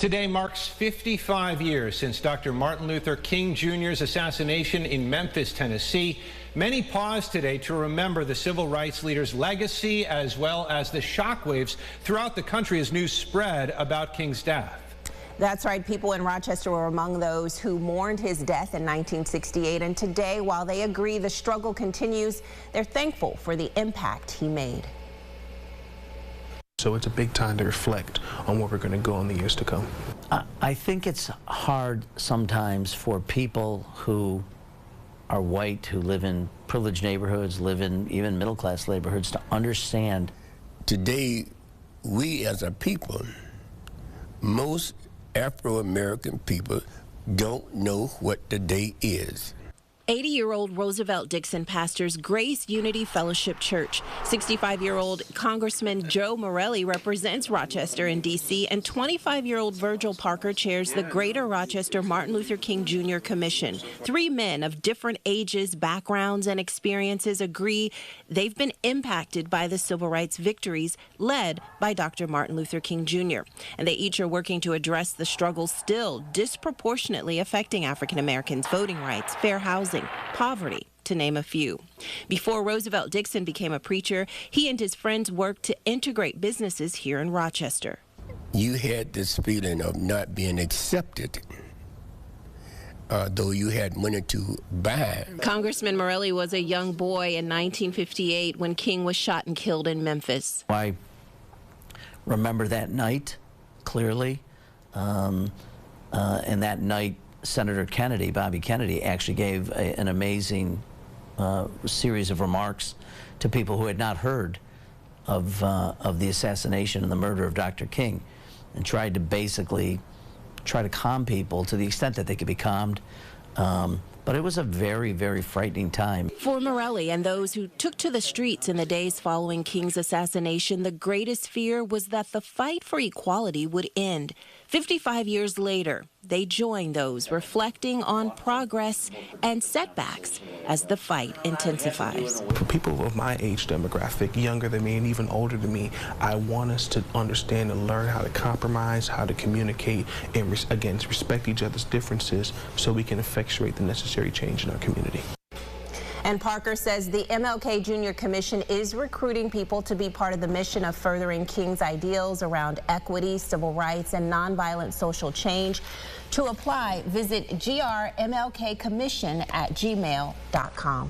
Today marks 55 years since Dr. Martin Luther King Jr.'s assassination in Memphis, Tennessee. Many pause today to remember the civil rights leader's legacy as well as the shockwaves throughout the country as news spread about King's death. That's right. People in Rochester were among those who mourned his death in 1968. And today, while they agree the struggle continues, they're thankful for the impact he made. So it's a big time to reflect on where we're going to go in the years to come. I think it's hard sometimes for people who are white, who live in privileged neighborhoods, live in even middle-class neighborhoods, to understand. Today, we as a people, most Afro-American people don't know what the day is. 80-year-old Roosevelt Dixon pastors Grace Unity Fellowship Church. 65-year-old Congressman Joe Morelle represents Rochester in D.C., and 25-year-old Virgil Parker chairs the Greater Rochester Martin Luther King Jr. Commission. Three men of different ages, backgrounds, and experiences agree they've been impacted by the civil rights victories led by Dr. Martin Luther King Jr. And they each are working to address the struggles still disproportionately affecting African Americans: voting rights, fair housing, poverty, to name a few. Before Roosevelt Dixon became a preacher, he and his friends worked to integrate businesses here in Rochester. You had this feeling of not being accepted, though you had money to buy. Congressman Morelle was a young boy in 1958 when King was shot and killed in Memphis. I remember that night clearly, and that night Senator Kennedy, Bobby Kennedy, actually gave an amazing series of remarks to people who had not heard of the assassination and the murder of Dr. King, and tried to basically calm people to the extent that they could be calmed. But it was a very, very frightening time. For Morelle and those who took to the streets in the days following King's assassination, the greatest fear was that the fight for equality would end. 55 years later, they join those reflecting on progress and setbacks as the fight intensifies. For people of my age demographic, younger than me and even older than me, I want us to understand and learn how to compromise, how to communicate, and again, respect each other's differences so we can effectuate the necessary change in our community. And Parker says the MLK Jr. Commission is recruiting people to be part of the mission of furthering King's ideals around equity, civil rights, and nonviolent social change. To apply, visit grmlkcommission@gmail.com.